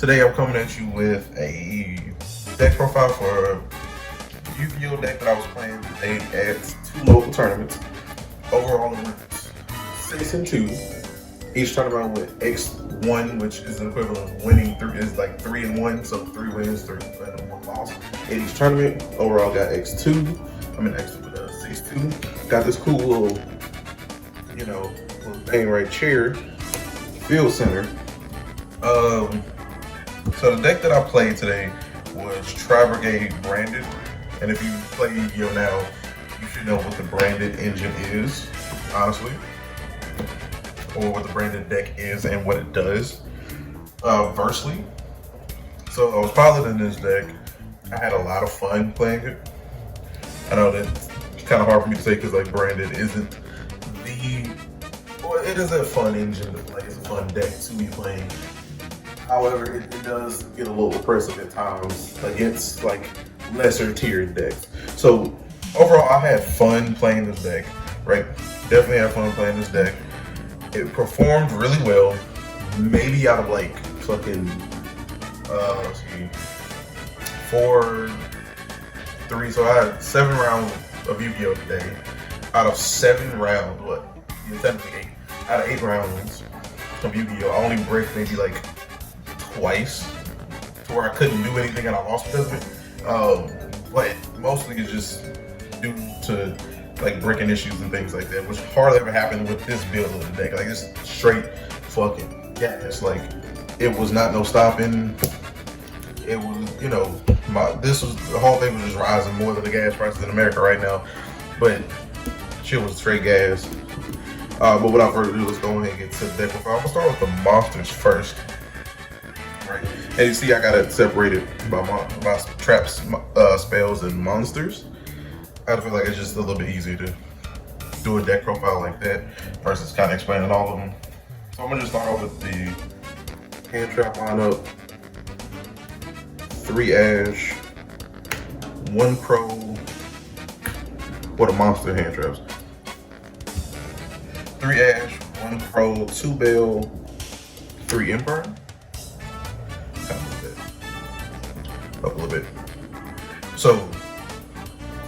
Today I'm coming at you with a deck profile for a Yu-Gi-Oh deck that I was playing today at 2 local tournaments. Overall, it went 6-2. Each tournament went X1, which is the equivalent of winning 3, is like 3-1, so 3 wins, 3 and 1 loss. In each tournament, overall got X2. I'm in X2 with 6-2. Got this cool little, little thing right here, field center. So the deck that I played today was Tri-Brigade Branded, and if you play Yu-Gi-Oh now, you should know what the Branded engine is, honestly, or what the Branded deck is and what it does. Versely, so I was piloting this deck. I had a lot of fun playing it. I know that's kind of hard for me to say because like Branded isn't well, it is a fun engine to play. It's a fun deck to be playing. However, it does get a little oppressive at times against like lesser tiered decks. So overall, I had fun playing this deck, right? Definitely had fun playing this deck. It performed really well. Maybe out of like fucking, let's see, 4, 3. So I had 7 rounds of Yu-Gi-Oh today. Out of 7 rounds, technically 8. Out of 8 rounds of Yu-Gi-Oh, I only break maybe like twice to where I couldn't do anything and I lost because of it. But mostly it's just due to like breaking issues and things like that, which hardly ever happened with this build of the deck. Like it's straight fucking gas. Like it was not no stopping. It was, the whole thing was just rising more than the gas prices in America right now. But shit was straight gas. But without further ado, let's go ahead and get to the deck profile. I'm gonna start with the monsters first. Right. And you see I got it separated by my traps, spells, and monsters. I feel like it's just a little bit easier to do a deck profile like that versus kind of explaining all of them. So I'm gonna just start off with the hand trap lineup. 3 Ash, 1 Crow, what a monster hand traps. 3 Ash, 1 Crow, 2 Bell, 3 Emperor. Up a little bit. So,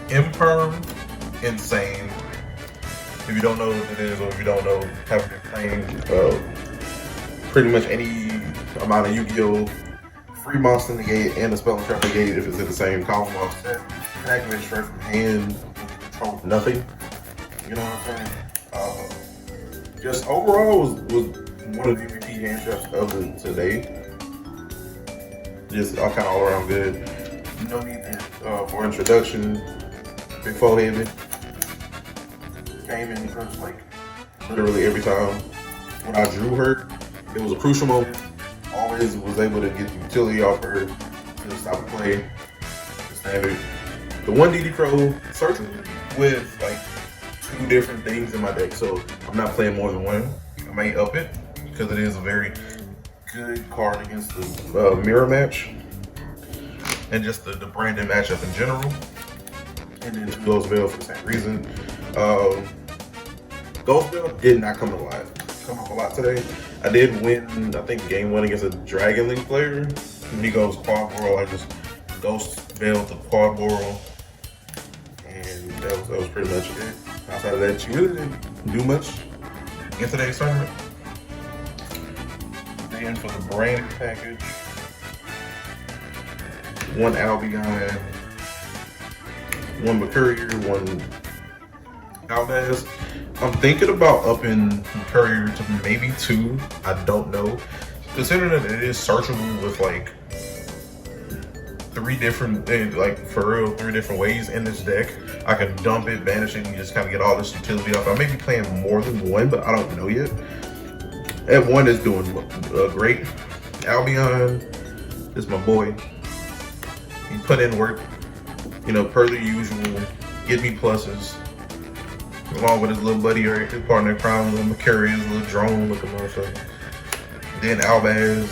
Imperm, insane. If you don't know what it is, or if you don't know, haven't been playing pretty much any amount of Yu-Gi-Oh, free monster negate and a spell and trap negate if it's in the same column or set. Activate straight from hand, control nothing. You know what I'm saying? Just overall was one of the MVP hand traps of today. Just all kind of all around good. No need for introduction. Big forehead came in crunch like literally every time. When I drew her, it was a crucial moment. Always was able to get the utility off her to stop the play. Standard. The 1 DD Crow searching with like 2 different things in my deck, so I'm not playing more than 1. I may up it because it is a very good card against the mirror match and just the Branded matchup in general. And then 2 Ghost Bell for the same reason. Ghost Bell did not come up a lot today. I did win, I think, game 1 against a Dragon League player. When he goes Quad Boral, I just Ghost Bell to Quad Boral, and that was pretty much it. Outside of that, you really didn't do much in today's tournament. Then for the Branded package, 1 Albion, 1 Mercurier, 1 Aldaz. I'm thinking about upping Courier to maybe 2. I don't know. Considering that it is searchable with like 3 different, like for real, 3 different ways in this deck. I can dump it, banish it, and just kind of get all this utility off. I may be playing more than 1, but I don't know yet. F1 is doing great. Albion is my boy. He put in work, per the usual. Give me pluses. Along with his little buddy, right, his partner in crime, little Mercurius, little drone looking motherfucker. Then Albaz.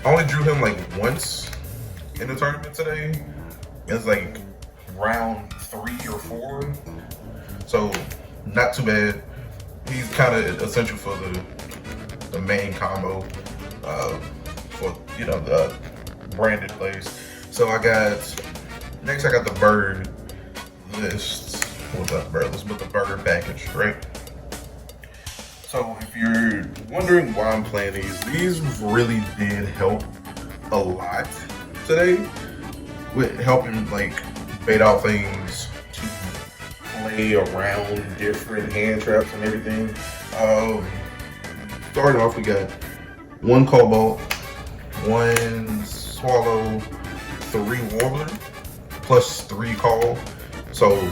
I only drew him like once in the tournament today. It's like round 3 or 4. So not too bad. He's kind of essential for the main combo. for, you know, the branded plays. So next I got the bird list. What's up, bird list? But the bird package, right? So if you're wondering why I'm playing these really did help a lot today with helping like bait out things to play around different hand traps and everything. Starting off, we got 1 cobalt, 1 swallow, 3 warbler, plus 3 call. So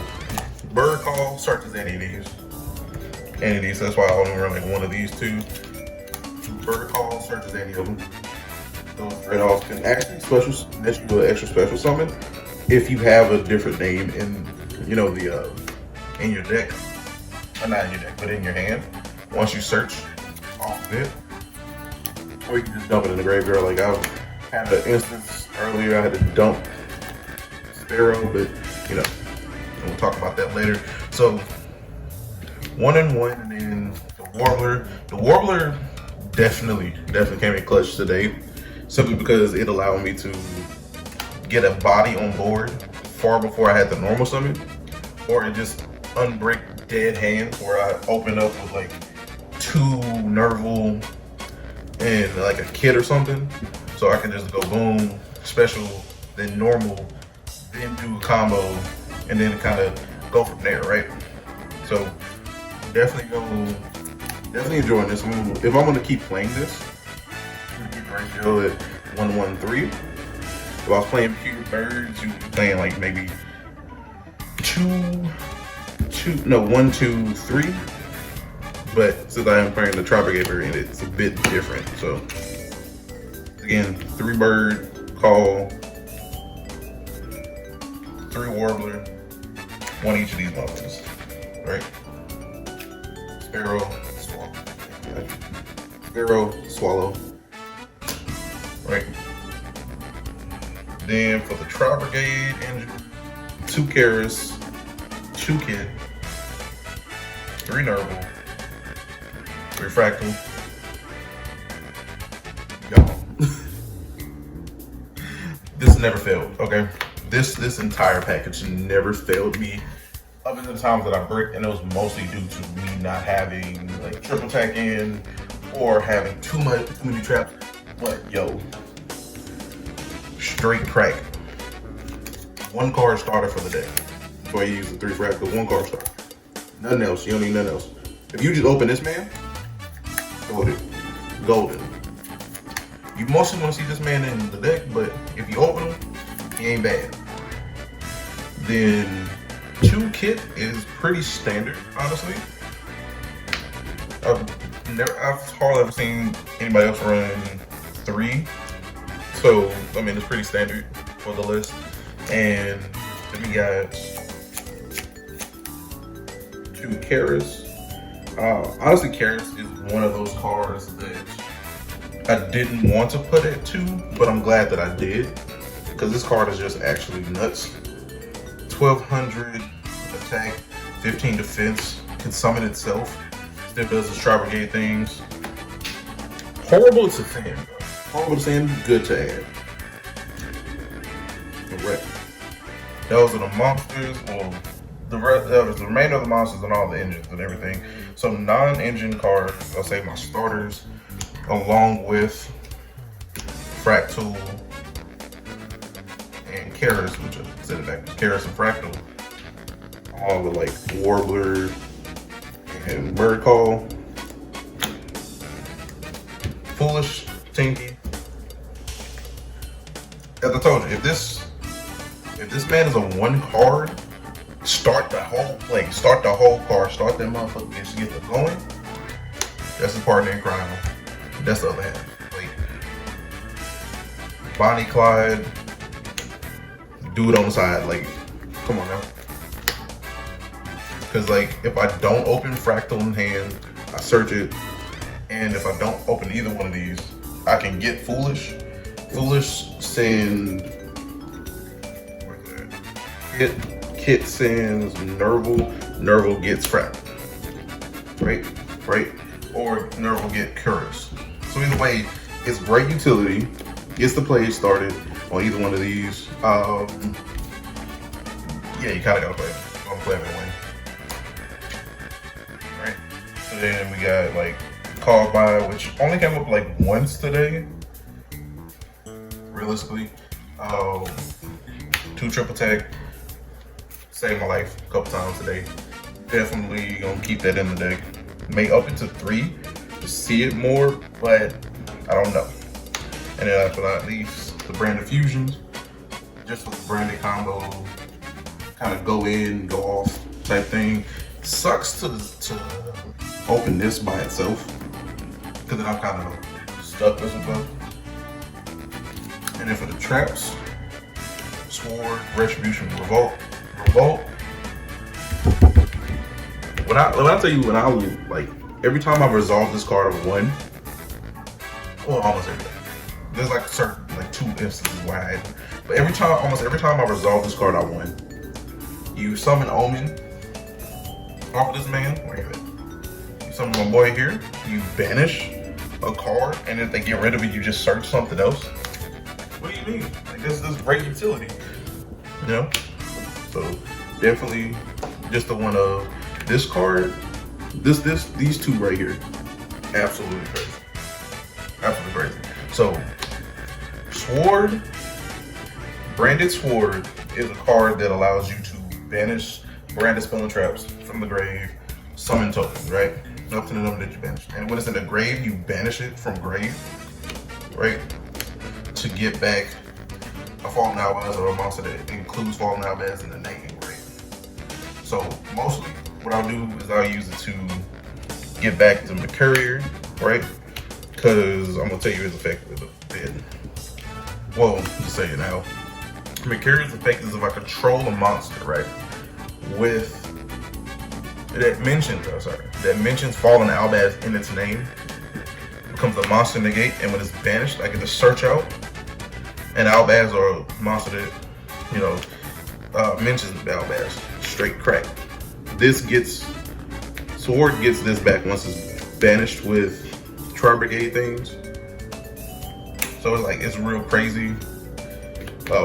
bird call searches any of these. So that's why I only run like 1 of these 2. Bird call searches any of them. Those red offs can actually let you do an extra special summon if you have a different name in, you know, the in your deck, or not in your deck, but in your hand. Once you search off of it, or you can just dump it in the graveyard. Like I had an instance earlier, I had to dump Sparrow, but you know, we'll talk about that later. So 1 and 1, and then the warbler. The warbler definitely came in clutch today, simply because it allowed me to get a body on board far before I had the normal summon, or it just unbreak dead hands where I open up with like 2 Nerval and like a kit or something, so I can just go boom, special, then normal, then do a combo, and then kind of go from there, right? So definitely enjoying this move. If I'm gonna keep playing this, I'm gonna keep the ratio at 1-1-3. If I was playing pure birds, you'd be playing like maybe 1-2-3. But since I am playing the Tri-Brigade variant, it's a bit different. So again, 3 bird call, 3 warbler, 1 each of these buttons, right? Sparrow, swallow, right? Then for the Tri-Brigade engine, 2 Karis, 2 Kid, 3 Nerval, 3 Fractal. Y'all, this never failed, okay? This entire package never failed me. Up until the times that I bricked, and it was mostly due to me not having like triple tack in or having too many traps. But yo, straight crack. 1 card starter for the day. That's why you use the 3 fractal, 1 card starter. Nothing else. You don't need nothing else. If you just open this man, golden. You mostly want to see this man in the deck, but if you open him, he ain't bad. Then 2 kit is pretty standard, honestly. I've hardly ever seen anybody else run 3. So, I mean, it's pretty standard for the list. And then we got 2 Karis. Honestly, Karis is one of those cards that I didn't want to put at 2, but I'm glad that I did, because this card is just actually nuts. 1200 attack, 15 defense, can summon itself, still does its Tri-Brigade things. Horrible to send, good to add. Correct. Those are the monsters, well, the remainder of the monsters and all the engines and everything. So non-engine cards, I'll say my starters, along with Fractal and Karis, which I said it back, Karis and Fractal, all the like Warbler and Bird Call, Foolish, Tinky. As I told you, if this man is a 1 card, start the whole card, start that motherfucker, get it going. That's the partner in crime. That's the other half. Like Bonnie Clyde, do it on the side. Like, come on now. Because like, if I don't open Fractal in hand, I search it, and if I don't open either one of these, I can get Foolish. Foolish send. Where's that? Kit sends Nerval. Nerval gets Fractal. Right? Or Nerval get Karis. So either way, it's great utility. gets the play started on either one of these. Yeah, you kind of gotta play them. I'm playing and win. Right. So then we got like call by, which only came up like once today. Realistically, 2 triple tech saved my life a couple times today. Definitely gonna keep that in the deck. May up it to 3 to see it more, but I don't know. And then last but not least, the branded fusions, just with the branded combo, kind of go in, go off type thing. Sucks to open this by itself, because then I'm kind of stuck with them. And then for the traps, Sword, Retribution, Revolt. When I tell you, when I like, every time I've resolved this card, I've won. Well, almost every time. There's like certain, like 2 instances where I had, but almost every time I resolve this card, I won. You summon Omen off of this man, wait a minute. You summon my boy here, you banish a card, and if they get rid of it, you just search something else. What do you mean? Like, this is great utility, you know? So definitely just the one of this card, these 2 right here, absolutely crazy, absolutely crazy. So Sword, Branded Sword is a card that allows you to banish branded spell and traps from the grave, summon tokens, right? Up to the number that you banish. And when it's in the grave, you banish it from grave, right? To get back a Fallen Albaz or a monster that includes Fallen Albaz in the name, right? So mostly what I'll do is I'll use it to get back to the Courier, right? Because I'm gonna tell you its effect is a bit. Well, just say it now. Mercurial's effect is if I control a monster, right? With that mentions Fallen Albaz in its name, becomes a monster negate, and when it's banished, I get to search out an Albaz or a monster that, you know, mentions Albaz. Straight crack. Sword gets this back once it's banished with Tri-Brigade things. So it's like, it's real crazy.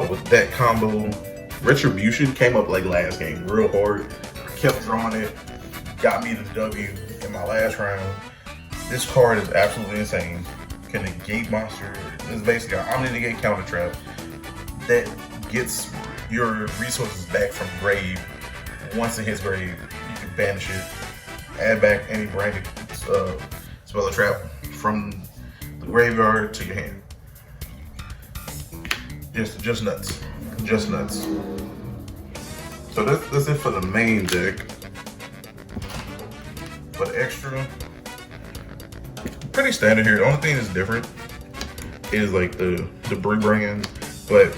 With that combo, Retribution came up like last game, real hard. Kept drawing it, got me the W in my last round. This card is absolutely insane. Can negate monster. It's basically an omni-negate counter trap that gets your resources back from grave. Once it hits grave, you can banish it, add back any branded spell or trap from the graveyard to your hand. Just nuts. Just nuts. So that's it for the main deck. For the extra, pretty standard here. The only thing that's different is like the brand, but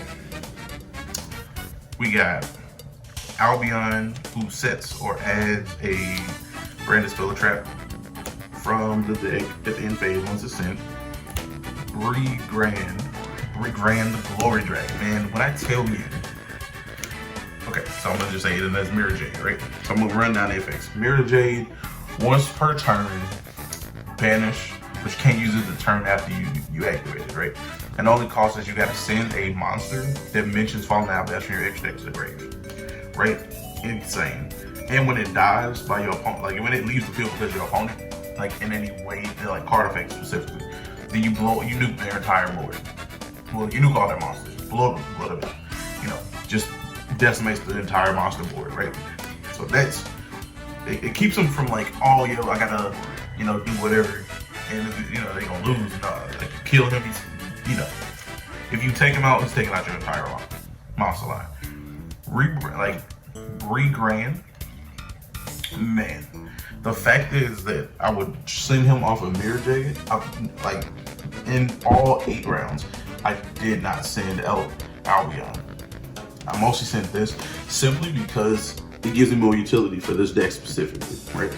we got Albion, who sets or adds a branded spell or trap from the deck at the end phase once it's sent. Regrand the Glory Dragon. Man, when I tell you, okay, so I'm gonna just say it as Mirror Jade, right? So I'm gonna run down the effects. Mirror Jade, once per turn, banish, but you can't use it the turn after you activate it, right? And the only cost is you gotta send a monster that mentions Fallen Albaz from your extra deck to the grave, right? Insane. And when it dies by your opponent, like when it leaves the field because your opponent, like in any way, like card effects specifically, then you nuke their entire board. Well, you nuke all their monsters, blow them, you know, just decimates the entire monster board, right? So that's, it keeps them from like, oh, yo, I gotta, you know, do whatever, and you know, they gonna lose. Nah, like you kill him, he's, you know, if you take him out, he's taking out your entire monster line. Regrand, man, the fact is that I would send him off of Mirror Jade, like in all 8 rounds. I did not send Albion. I mostly sent this simply because it gives me more utility for this deck specifically, right?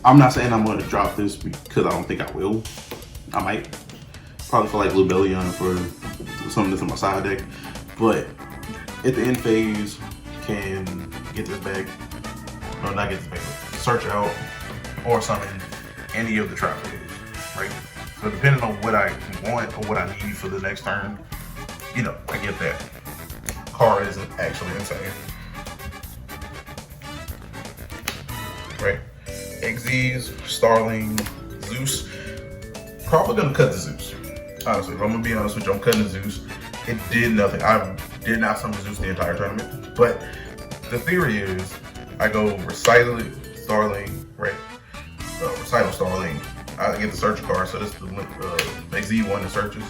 I'm not saying I'm going to drop this because I don't think I will. I might. Probably for like Lubellion for something that's in my side deck. But at the end phase, can get this back. No, not get this back. Search out or summon any of the Tri-Brigades, right? So depending on what I want or what I need for the next turn, you know, I get that. Card isn't actually insane. Right? XZs, Starling, Zeus. Probably gonna cut the Zeus. Honestly, if I'm gonna be honest with you, I'm cutting the Zeus. It did nothing. I did not summon Zeus the entire tournament. But the theory is I go Recital Starling, right? Recital Starling. I get the search card, so this is the XZ one that searches.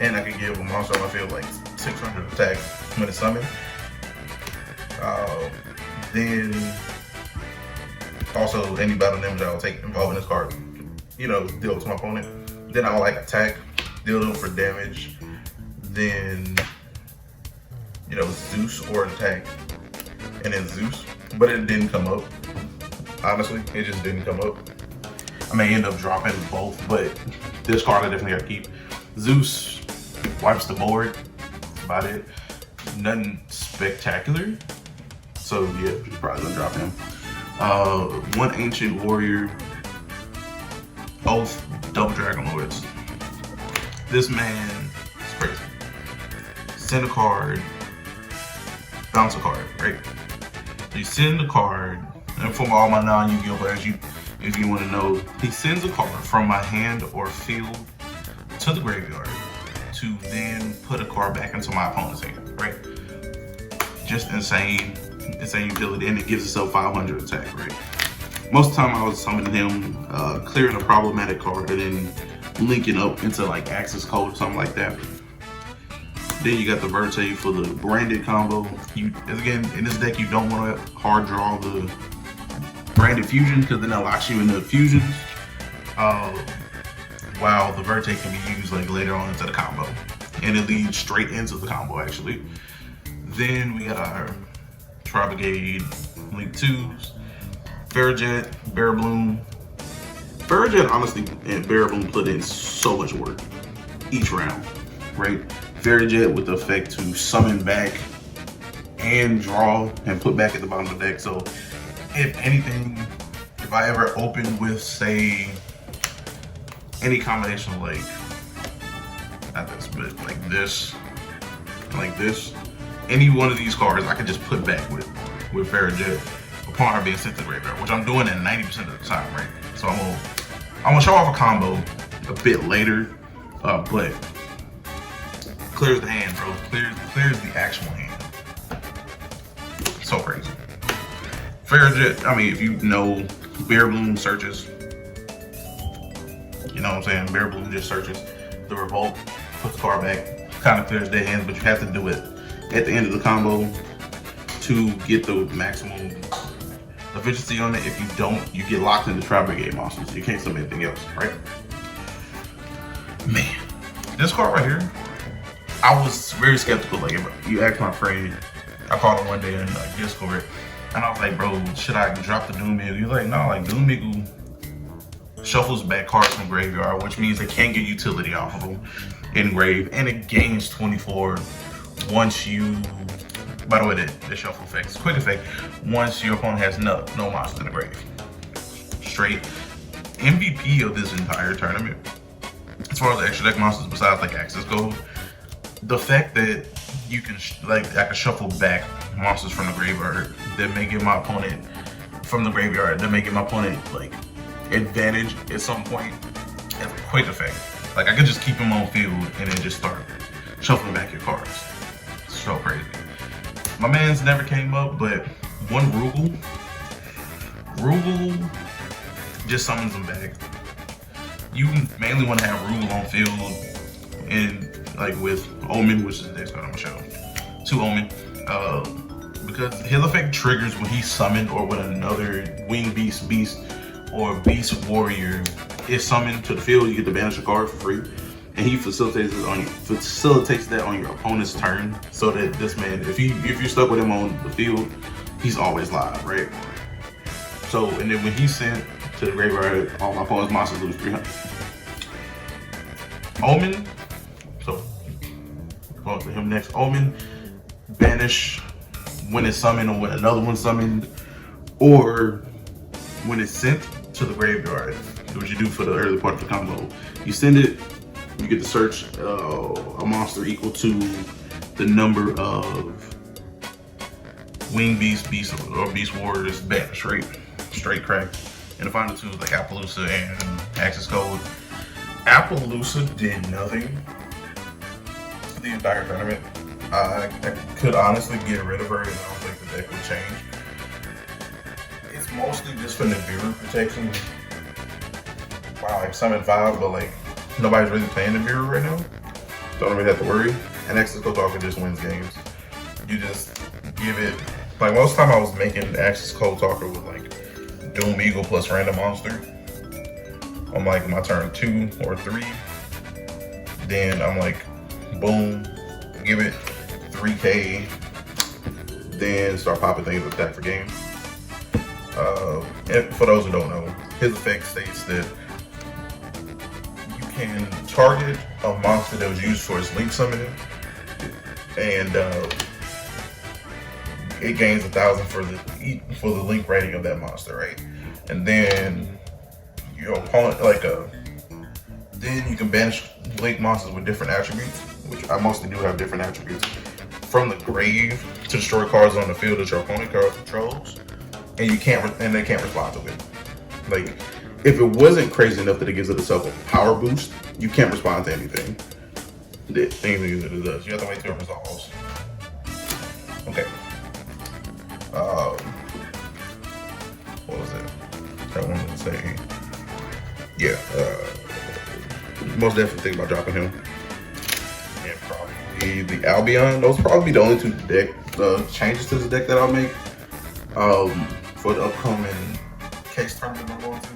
And I can give a monster on my field like 600 attack when it's summoned. Then also any battle damage I'll take involving this card, you know, deal to my opponent. Then I'll like attack, deal them for damage. Then, you know, Zeus or attack, and then Zeus. But it didn't come up. Honestly, it just didn't come up. I may end up dropping both, but this card I definitely gotta keep. Zeus wipes the board. That's about it. Nothing spectacular. So yeah, just probably gonna drop him. One Ancient Warrior. Both double Dragon Lords. This man is crazy. Send a card, bounce a card, right? So you send a card, and for all my non-Yu-Gi-Oh players, if you want to know, he sends a card from my hand or field to the graveyard to then put a card back into my opponent's hand, right? Just insane utility, and it gives itself 500 attack, right? Most of the time I was summoning him, clearing a problematic card, and then linking up into like access code or something like that. Then you got the Verte for the branded combo. Again, in this deck, you don't want to hard draw the branded fusion because then that locks you into fusions. While the Verte can be used like later on into the combo, and it leads straight into the combo actually. Then we got our Tri-Brigade Link 2s, Fairyjet, Barabloom. Fairyjet honestly and Barabloom put in so much work each round, right? Fairyjet with the effect to summon back and draw and put back at the bottom of the deck. So if anything, if I ever open with, say, any combination of like, not this, but like this, any one of these cards I can just put back with Fairyjet upon her being sent to the graveyard, which I'm doing at 90% of the time, right? So I'm gonna show off a combo a bit later, but clears the hand, bro. Clears the actual hand. So crazy. Fairyjet, I mean, if you know, Barabloom searches. You know what I'm saying? Barabloom just searches. The Revolt puts the card back, kind of clears their hands, but you have to do it at the end of the combo to get the maximum efficiency on it. If you don't, you get locked into Tri-Brigade monsters. You can't summon anything else, right? Man, this card right here, I was very skeptical. Like, if you asked my friend, I called him one day in Discord, and I was like, bro, should I drop the Doom Eagle? He's like, no, like Doom Eagle shuffles back cards from graveyard, which means they can't get utility off of them in grave, and it gains 24 once you, by the way, the shuffle effect is quick effect, once your opponent has no monsters in the grave. Straight MVP of this entire tournament, as far as the extra deck monsters besides like access code, the fact that you can I can shuffle back monsters from the graveyard that may give my opponent like advantage at some point as a quick effect. Like, I could just keep him on field and then just start shuffling back your cards. It's so crazy. My man's never came up, but one Rugal just summons him back. You mainly want to have Rugal on field and like with Omen, which is the next card I'm gonna show. 2 Omen. Because his effect triggers when he's summoned or when another Winged Beast or Beast Warrior is summoned to the field. You get to banish a card for free, and he facilitates that on your opponent's turn, so that this man, if you're stuck with him on the field, he's always live, right? So, and then when he's sent to the graveyard, all my opponent's monsters lose 300. Omen. So, going to him next. Omen, banish when it's summoned or when another one's summoned, or when it's sent to the graveyard. What you do for the early part of the combo, you send it, you get to search a monster equal to the number of Wing Beast, or Beast Warriors banished, right? Straight crack. And the final two is like Appaloosa and Access Code. Appaloosa did nothing the entire tournament. I could honestly get rid of her and I don't think the deck would change. It's mostly just for Nibiru protection. Wow, like summon 5, but like nobody's really playing Nibiru right now. Don't really have to worry. And Access Code Talker just wins games. You just give it, like most of the time I was making Access Code Talker with like Doom Eagle plus random monster on like my turn 2 or 3. Then I'm like, boom, give it 3k, then start popping things with attack for game. And for those who don't know, his effect states that you can target a monster that was used for its link summoning, and it gains 1,000 for the link rating of that monster, right? And then your opponent, then you can banish link monsters with different attributes, which I mostly do have different attributes, from the grave to destroy cards on the field that your opponent controls, and they can't respond to it. Like, if it wasn't crazy enough that it gives it itself a power boost, you can't respond to anything that it does. You have to wait till it resolves. Okay. What was it? I wanted to say, yeah. Most definitely think about dropping him. And probably the Albion. Those probably be the only two deck changes to the deck that I'll make for the upcoming case tournament I'm going to.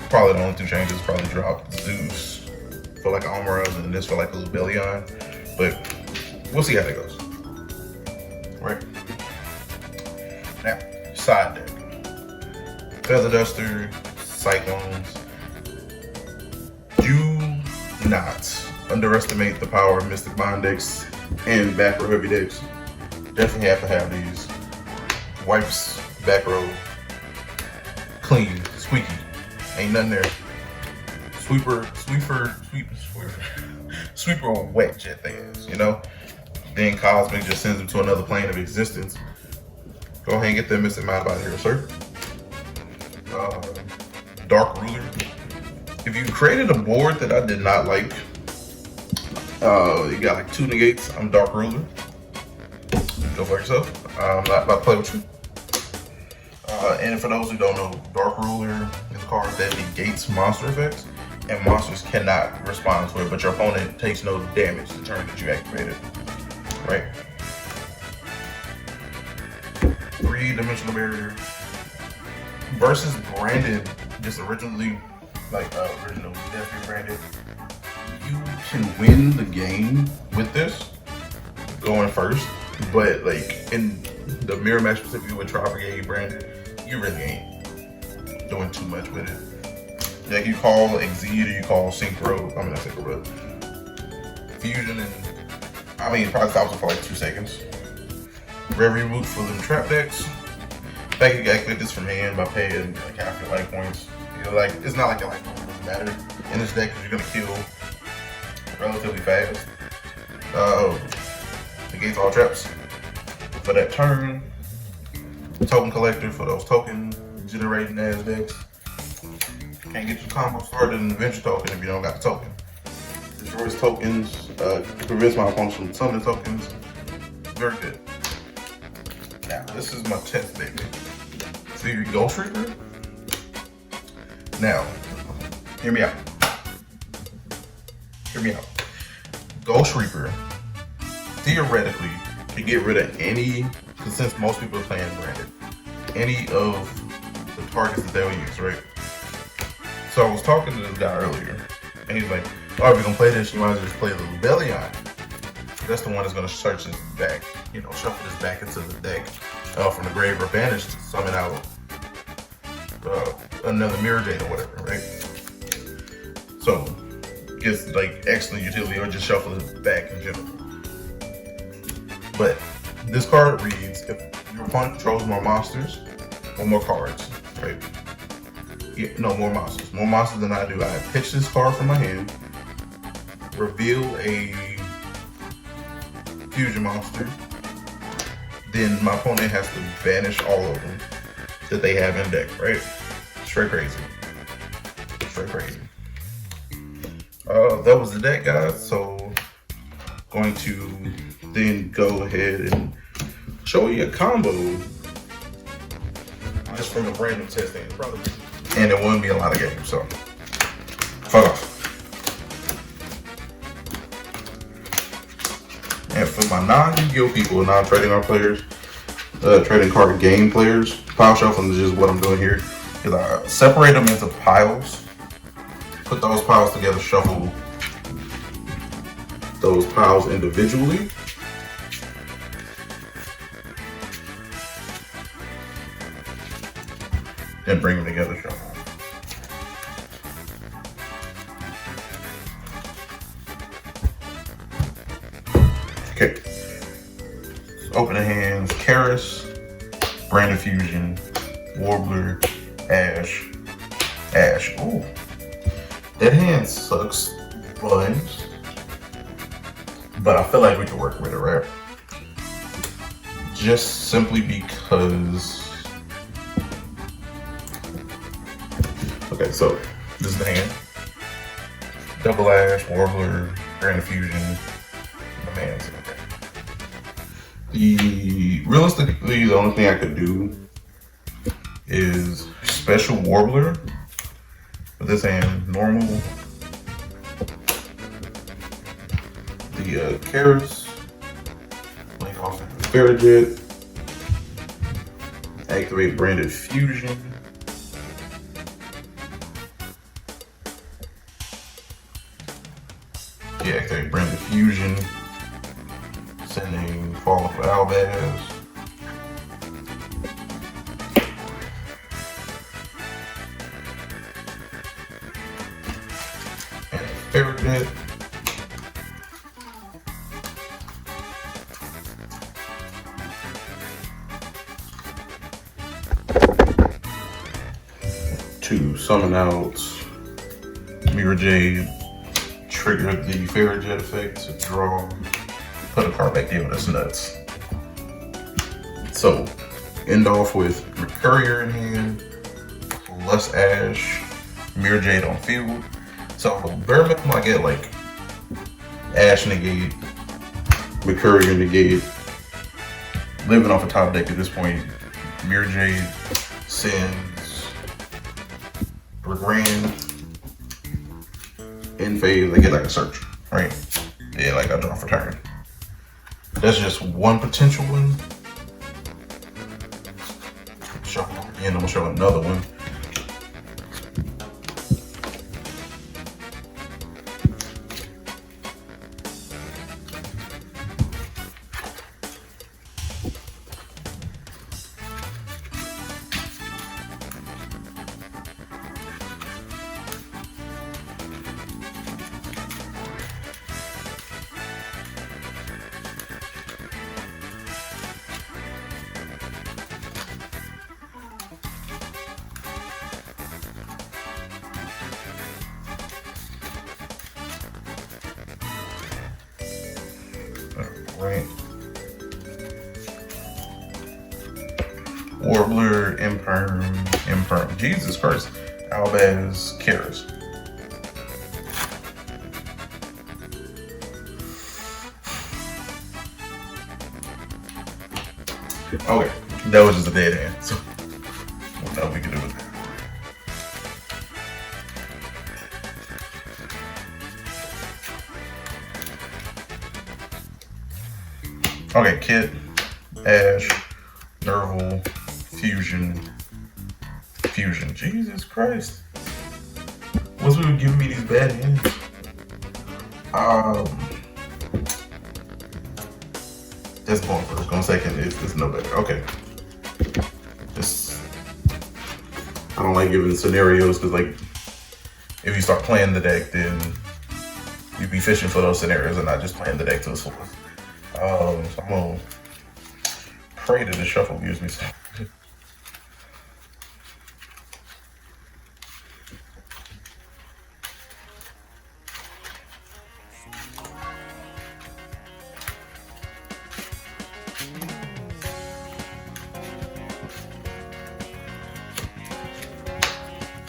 Probably the only two changes. Probably drop Zeus for like Almaraz and this for like a Lubellion. But we'll see how that goes. Right. Now, side deck. Feather Duster, Cyclones. Do not underestimate the power of Mystic Bond decks and back row heavy decks. Definitely have to have these. Wipes, back row, clean, squeaky. Ain't nothing there. Sweeper wet jet things, you know? Then Cosmic just sends them to another plane of existence. Go ahead and get that Mystic Mind out of here, sir. Dark Ruler. If you created a board that I did not like, you got like 2 negates, I'm Dark Ruler. Go for yourself. I'm not about to play with you. And for those who don't know, Dark Ruler is a card that negates monster effects, and monsters cannot respond to it, but your opponent takes no damage the turn that you activated. Right? 3-dimensional barrier. Versus Branded, just original Deathly Branded, you can win the game with this going first, but like in the mirror match specifically with Tri-Brigade Branded, you really ain't doing too much with it. Like you call Exceed or you call Synchro, Fusion, and it probably stops it for like 2 seconds. Rev Reboot for them trap decks. Back you can activate this from hand by paying like half your life points. Like it's not like your life points really matter in this deck because you're gonna kill relatively fast. Negates all traps for that turn. Token collector for those token generating ass decks. Can't get your combo started in the Adventure token if you don't got the token. Destroys tokens, prevents my opponents from summoning tokens. Very good. Now this is my test deck. See your Ghost Reaper. Now, hear me out. Ghost Reaper theoretically can get rid of any, because since most people are playing Branded, any of the targets that they'll use, right? So I was talking to this guy earlier, and he's like, "Oh, if you're gonna play this, you might as well just play the Lubellion. That's the one that's gonna search this back, shuffle this back into the deck from the grave or banish to summon out another Mirror Jade or whatever, right? So, gets like excellent utility or just shuffle it back in general. But this card reads, if your opponent controls more monsters or more cards, right? Yeah, no, more monsters. More monsters than I do. I pitch this card from my hand, reveal a fusion monster, then my opponent has to banish all of them that they have in deck, right? Straight crazy. Straight crazy. That was the deck, guys. So going to then go ahead and show you a combo just from a random testing, probably, and it wouldn't be a lot of games. So fuck off. And for my non-Yu-Gi-Oh people, non-trading card players, trading card game players, pile shuffling is just what I'm doing here. Is I separate them into piles, put those piles together, shuffle those piles individually. Then bring them together, shuffle. Okay. Open the hands, Karis, Branded Fusion, Warbler, Ash. Ooh. That hand sucks buns, but I feel like we can work with it, right? Just simply because. Okay, so this is the hand. Double Ash, Warbler, Branded Fusion, my man's okay. Realistically, the only thing I could do is special Warbler with this hand, normal. The Karis, link off Farragut, activate Branded Fusion. Activate Branded Fusion, sending Fall of Albaz. And Farragut. To summon out Mirror Jade. Trigger the Farragut effect to draw, put a card back there. That's nuts. So, end off with Courier in hand, less Ash, Mirror Jade on field. So, bare minimum, I get like Ash negate, Courier negate, living off a top deck at this point. Mirror Jade sends Grand. In phase, they get like a search, right? Yeah, like I draw for turn. That's just one potential one. Shuffle again, I'm gonna show another one. Right. Warbler, Imperm. Jesus Christ. Albaz, Karis. Okay, that was just a dead hand. So, what else we can do with that? Okay, Kit, Ash, Nerval, Fusion. Jesus Christ. What's really giving me these bad hands? That's going first. Going second. It's no better. Okay. I don't like giving scenarios because, like, if you start playing the deck, then you'd be fishing for those scenarios and not just playing the deck to its fullest. So I'm gonna pray that the shuffle gives me something.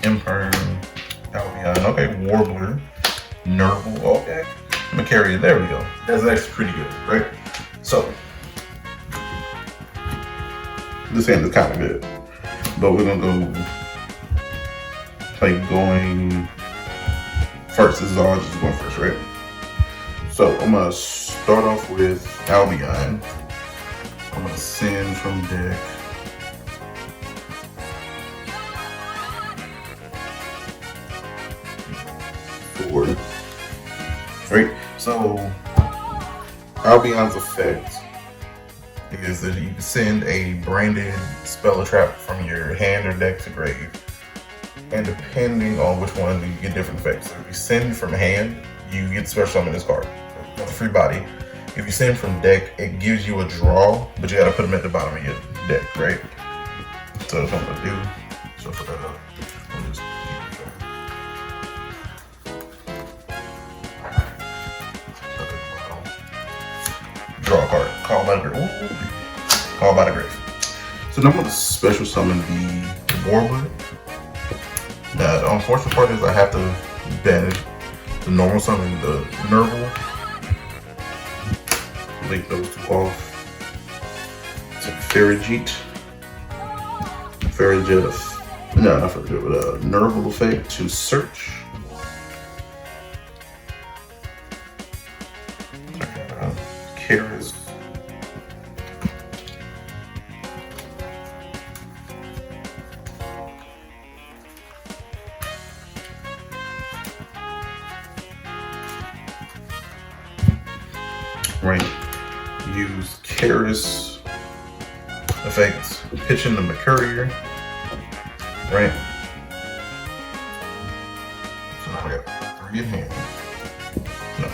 Imperm, Albion, okay, Warbler, Nerval, okay, Macaria, there we go. That's actually pretty good, right? So, this hand is kind of good, but we're gonna go like going first. This is all just going first, right? So I'm gonna start off with Albion. I'm gonna send from deck. Four. Right? So Albion's effect is that you can send a branded spell or trap from your hand or deck to grave. And depending on which one, you get different effects. So if you send from hand, you get special summon this card. It's a free body. If you send from deck, it gives you a draw, but you gotta put them at the bottom of your deck, right? So that's what I'm gonna do. So for that up, I'll just keep it going. Draw a card. Call by the grave. Ooh. Call by the grave. So now I'm gonna special summon the Warbler. Now the unfortunate part is I have to banish the normal summon, the Nerval. Link those two off. It's a Farrajet. No, not Farrajet, but Nerval effect to search. Karis. Right. Use Karis effects, pitching the Mercurier. Right. So now we got 3 in hand. No,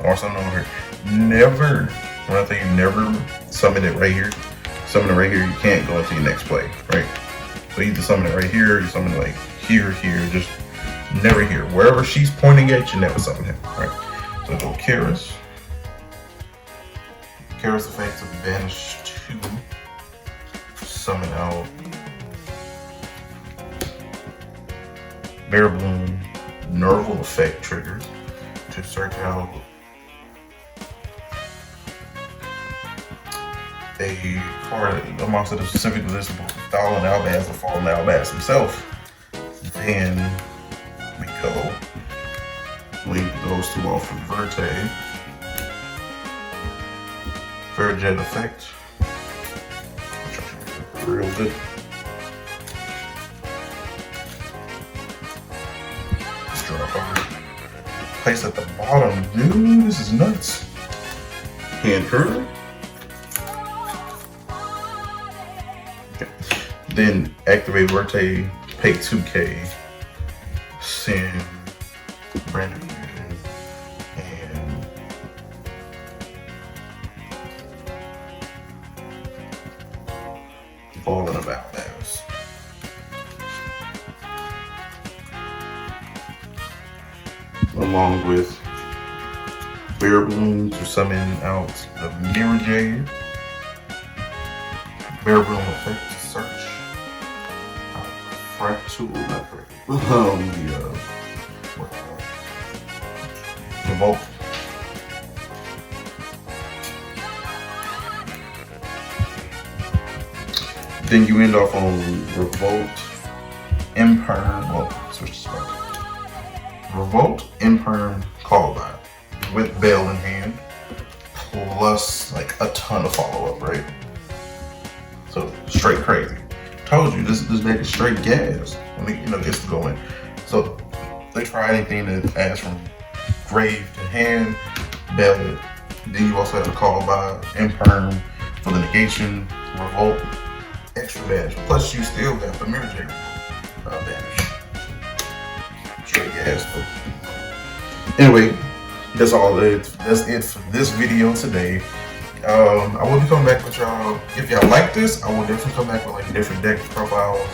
or something over here. Never, when I think you never summon it right here. Summon it right here, you can't go into your next play, right? So you either summon it right here, or you summon it like here, just never here. Wherever she's pointing at, you never summon him, right? So go Karis. Karis effect to banish 2. Summon out Bear Bloom. Nerval effect triggers to search out a card, a monster that's specifically listed with Fallen Albaz or Fallen Albaz himself. Then we go link those two off with Verte. Farrajet effect. Real good. Let's draw a card. Place at the bottom. Dude, this is nuts. Hand curler. Okay. Then activate Verte, pay 2K, send Branded Tri-Brigade, and Fallen Albaz. Along with Bear Bloom to summon out the Mirror Jade. Bear Bloom effect to search. Fractal, not Fractal. Revolt. Then you end off on Revolt, Imperm. Well, switch the spot. Revolt, Imperm, Callback with Bell in hand, plus like a ton of follow up, right? So straight crazy. Told you this deck is straight gas. I mean, gets to go in. So they try anything that adds from grave to hand, Bell it. Then you also have the Callback, Imperm for the negation, Revolt, extra banish. Plus you still got the Mirror Jade banish. Straight gas. Anyway, that's all it. That's it for this video today. I will be coming back with y'all. If y'all like this, I will definitely come back with like different deck profiles.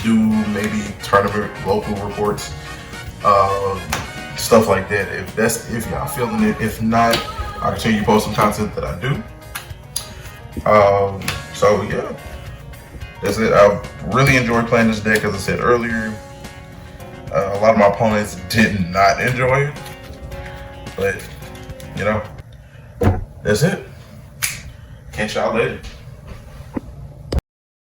Do maybe tournament local reports, stuff like that. If y'all feeling it. If not, I'll continue to post some content that I do. So yeah, that's it. I really enjoyed playing this deck, as I said earlier. A lot of my opponents did not enjoy it, but you know, that's it. Catch y'all later.